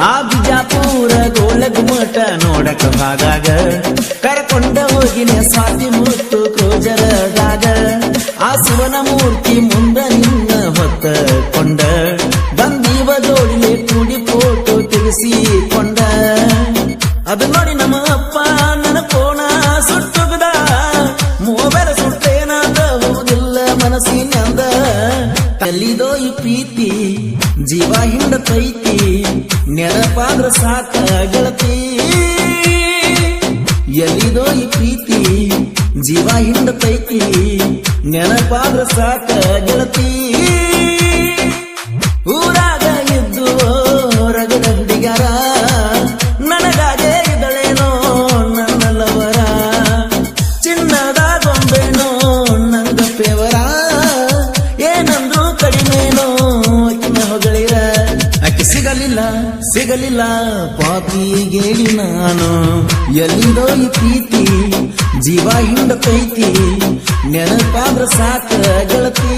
ಆ ಬಿಜಾಪುರ ಗೋಲಗುಮಟ ನೋಡಕ ಭಾಗಾಗ ಕರ್ಕೊಂಡ ಹೋಗಿನ ಸ್ವಾತಿ ಮುತ್ತು ಕ್ರೋಜರದಾಗ ಆ ಶಿವನ ಮೂರ್ತಿ ಮುಂದ ನಿನ್ನ ಹೊತ್ತ ಕೊಂಡ ಬಂದೀವ ಜೋಡಿಲೆ ಕೂಡಿ ಫೋಟೋ ತೆಗೆಸಿಕೊಂಡ ಅದು ನೋಡಿ ನಮ್ಮ ಅಪ್ಪ ನನ್ನ ಫೋನ ಸುಟ್ಟುಗದ ಮೊಬೈಲ್ ಸುಟ್ಟೇನಾದ ಹೋಗುದಿಲ್ಲ ಮನಸ್ಸಿನಂದ ಎಲ್ಲಿದೋ ಈ ಪ್ರೀತಿ ಜೀವ ಹಿಂಡತೈತಿ ನೆನಪಾದ್ರ ಸಾಕ ಗೆಳತಿ ಎಲ್ಲಿದೋ ಈ ಪ್ರೀತಿ ಜೀವ ಹಿಂಡತೈತಿ ನೆನಪಾದ್ರ ಸಾಕ ಗೆಳತಿ ಊರಾಗ ಇದ್ದು ರಗಡ ಹುಡುಗ್ಯಾರ ನನಗಾಗೆ ಇದ್ದಳೇನೋ ನನ್ನಲ್ಲವರ ಚಿನ್ನದ ಗೊಂಬೆನೋ ನಂಗ ಪೇವರ ಏನಂದ್ರು ಕಡಿಮೆನೋ ಅಕ್ಕಿನ ಹೊಗಳಿರ ಅಕ್ಕಿ ಸಿಗಲಿಲ್ಲ ಪಾಪಿಗೇಳಿ ನಾನು ಎಲ್ಲಿದೋ ಈ ಪ್ರೀತಿ ಜೀವ ಹಿಂಡತೈತಿ ನೆನಪಾದ್ರ ಸಾಕ ಗೆಳತಿ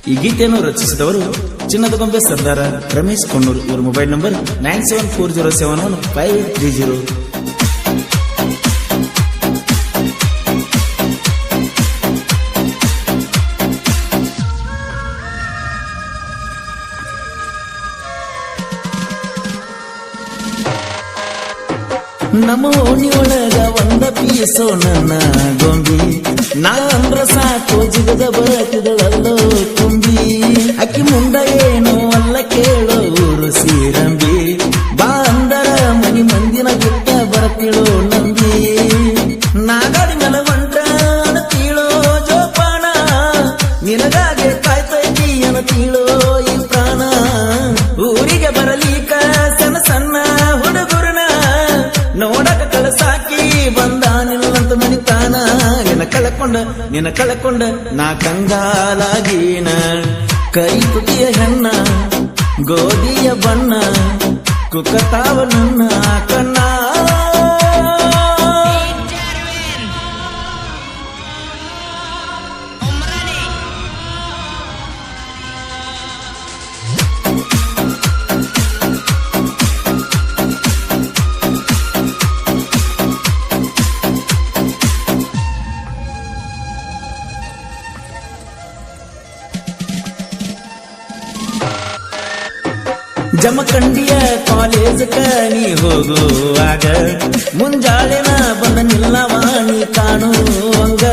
ಈ ಗೀತೆಯನ್ನು ರಚಿಸಿದವರು ಚಿನ್ನದ ಗೊಂಬೆ ಸರ್ದಾರ ರಮೇಶ್ ಕೊಣ್ಣೂರು. ಇವರ ಮೊಬೈಲ್ ನಂಬರ್ 9740715830. ನಮ್ಮ ಓಣಿಯೊಳಗ ಒಂದ ಪೀಸೋ ನನ್ನ ಗೊಂಬಿ ನಾ ಅಂದ್ರ ಸಾಕು ಜಿಗದ ಬರತಿದಳಲ್ಲೋ ತುಂಬಿ ಅಕ್ಕಿ ಮುಂದ ಏನೋ ಅಲ್ಲ ಕೇಳೋ ಊರು ಸೀರಂಬಿ ಬಾ ಅಂದರ ಮನಿ ಮಂದಿನ ಬಿಟ್ಟ ಬರತಿಳೋ ನಂಬಿ ನಾಗಾಡಿ ಮೇಲೆ ಹೊಂಟ ಅನತೀಳೋ ಜೋಪಾನ ನಿನಗಾಗೆ ಕಾಯ್ತೈತಿ ಅನತೀಳೋ ಈ ಪ್ರಾಣ ಊರಿಗೆ ಬರಲಿಕ ಸಣ್ಣ ಸಣ್ಣ ಹುಡುಗರನ ನೋಡಕ ಕಳಸಾಕಿ ಬಂದಾನಿಲ್ಲಂತ ಮನಿತಾನ ನಿನ್ನ ಕಳಕೊಂಡ ನಾ ಕಂಗಾಲಾಗೀನ ಕೈ ತುಟಿಯ ಹೆಣ್ಣ ಗೋಧಿಯ ಬಣ್ಣ ಕುಕತಾವ ನನ್ನ ಕಣ್ಣ ಜಮಖಂಡಿಯ ಕಾಲೇಜ್ ನೀ ಹೋಗುವಾಗ ಮುಂಜಾಳೆನ ಬಂದ ನಿಲ್ಲವ ನೀ ಕಾಣುವಂಗ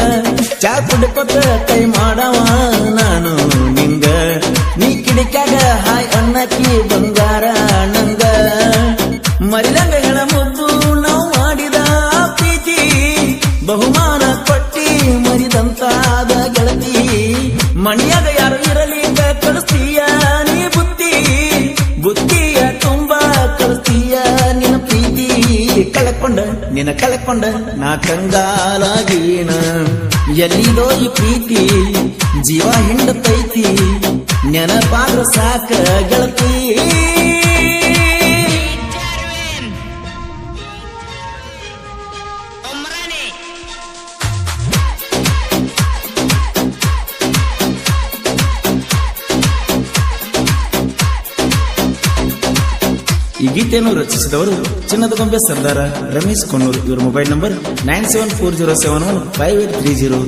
ಚಾ ಕುಡ್ಕೊತ ಕೈ ಮಾಡವ ನಾನು ನಿಂಗ ನೀ ಕಿಡಿಕ್ಯಾಗ ಹಾಯ್ ಅನ್ನಕ್ಕಿ ಬಂಗಾರ ನಂಗ ಮರಿದಂಗ ಹೆಣ ಮುದ್ದು ನಾವು ಮಾಡಿದ ಪ್ರೀತಿ ಬಹುಮಾನ ಕೊಟ್ಟಿ ಮರಿದಂತಾದ ಗೆಳತಿ ಮಣಿಯಾಗ ಯಾರು ಇರಲಿ ಕಳಿಸ್ತೀಯ ನೀ ಬುದ್ಧಿಯ ತುಂಬ ಕಳಿಸ್ತೀಯ ನಿನ್ನ ಪ್ರೀತಿ ಕಳಕೊಂಡ ನಾ ಕಂಗಾಲಾಗೀನ ಎಲ್ಲಿದೋ ಈ ಪ್ರೀತಿ ಜೀವ ಹಿಂಡತೈತಿ ನೆನಪಾದ್ರ ಸಾಕ ಗೆಳತಿ ಈ ಗೀತೆಯನ್ನು ರಚಿಸಿದವರು ಚಿನ್ನದ ಗೊಂಬೆ ಸರ್ದಾರ ರಮೇಶ್ ಕೊಣ್ಣೂರು. ಇವರ ಮೊಬೈಲ್ ನಂಬರ್ 9740715830.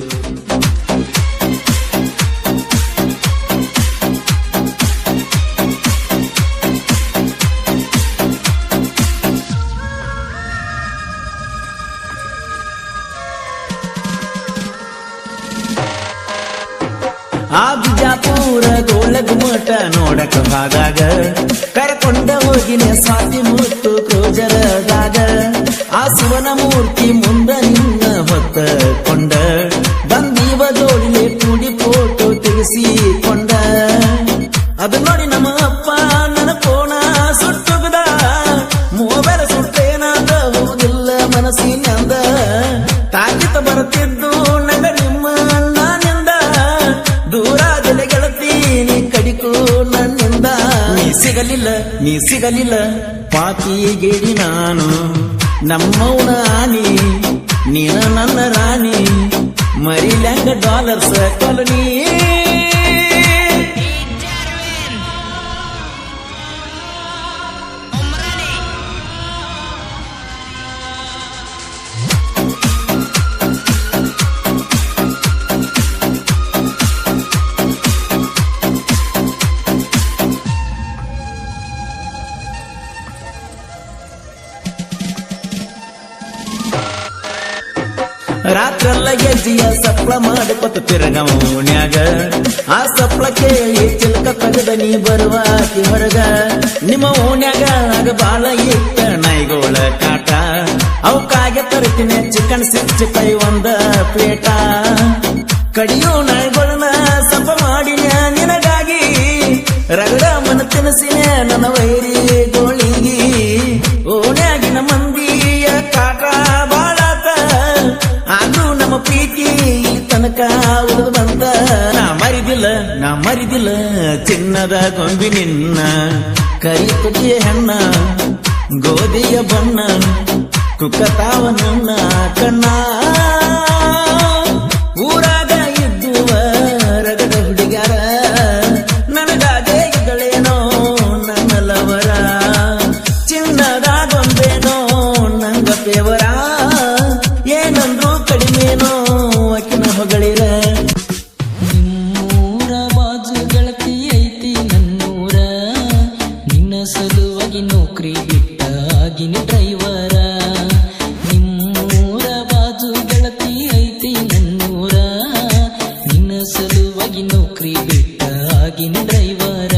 ಆ ಬಿಜಾಪುರ ಗೋಲಗುಮಟ ನೋಡಕ ಭಾಗಾಗ ಕರ್ಕೊಂಡ ಹೋಗಿನ ಸ್ವಾತಿ ಮುತ್ತು ಕ್ರೋಜರದಾಗ ಆ ಶಿವನ ಮೂರ್ತಿ ಮುಂದ ನಿನ್ನ ಹೊತ್ತ ಕೊಂಡ ಬಂದೀವ ಜೋಡಿಲೆ ಕೂಡಿ ಫೋಟೋ ತೆಗೆಸಿಕೊಂಡ ಅದು ನೋಡಿ ನಮ್ಮ ಅಪ್ಪ ನನ್ನ ಫೋನ ಸುಟ್ಟುಗದ ಮೊಬೈಲ್ ಸುಟ್ಟೇನಾದ ಹೋಗುದಿಲ್ಲ ಮನಸ್ಸಿನಂದ ತಾಕಿತ ಬರುತ್ತಿದ್ದು ನಂಗ ನಿಮ್ಮ ಅಣ್ಣನಿಂದ ದೂರ ಗೆಳತಿ ನೀ ಕಡಿಕು ನನ್ನಿಂದ ನೀ ಸಿಗಲಿಲ್ಲ ಪಾಪಿಗೇಡಿ ನಾನು ನಮ್ಮವನ ಆನಿ ನೀನ ನನ್ನ ರಾಣಿ ಮರಿಲ್ಯಾಂಗ ಡಾಲರ್ಸ್ ಕಾಲನಿ ರಾತ್ರೆಲ್ಲ ಗೆಜ್ಜಿಯ ಸಪ್ಳ ಮಾಡಿಕೊತ ತಿರಗವ ಓಣ್ಯಾಗ ಆ ಸಪ್ಳಕ್ಕೆ ಚಿಲ್ಕ ತಗದ ನೀ ಬರುವಾಕಿ ಹೊರಗ ನಿಮ್ಮ ಓಣ್ಯಾಗ ಆಗ ಬಾಳ ಇಟ್ಟ ನಾಯಿಗೋಳ ಕಾಟ ಅವಕ್ಕಾಗೆ ತರ್ತೀನಿ ಚಿಕನ್ 65 ಒಂದ ಪ್ಲೇಟ ಕಡಿಯೋ ನಾಯಿಗಳನ್ನ ಸಪ ಮಾಡಿನ ನಿನಗಾಗಿ ರಗಡ ಮನ ತಿನಸಿನ ನನ್ನ ವೈರಿ ಗೋಳಿಗಿ ಓಣ್ಯಾಗಿನ ಮಂದಿಯ ಕಾಟ ಬಾಳಾತ ಅದು ನಮ್ಮ ಪ್ರೀತಿ ತನಕ ಉಳಿದು ಬಂದ ನಾ ಮರಿದಿಲ್ಲ ಚಿನ್ನದ ಗೊಂಬಿ ನಿನ್ನ ಕರಿಪಟಿಯ ಹೆಣ್ಣ ಗೋಧಿಯ ಬಣ್ಣ ಕುಕ್ಕತಾವ ನನ್ನ ಕಣ್ಣ ಊರಾಗ ಇದ್ದುವ ರಗಡ ಹುಡುಗ್ಯಾರ ನನಗಾಗೆ ಇದ್ದಳೇನೋ ನನ್ನ ಲವರ ಚಿನ್ನದ ಗೊಂಬೆನೋ ನಂಗ ಪೇವರ ಏನಂದ್ರು ಕಡಿಮೆನೋ ಅಕಿನ ಹೊಗಳಿರ ನಿಮ್ಮೂರ ಬಾಜು ಗೆಳತಿ ಐತಿ ನನ್ನೂರ ನಿನ್ನ ಸಲುವಾಗಿ ನೌಕರಿ ಬಿಟ್ಟ ಆಗಿನ ಡ್ರೈವರ ನಿಮ್ಮೂರ ಬಾಜು ಗೆಳತಿ ಐತಿ ನನ್ನೂರ ನಿನ್ನ ಸಲುವಾಗಿ ನೌಕರಿ ಬಿಟ್ಟ ಆಗಿನ ಡ್ರೈವರ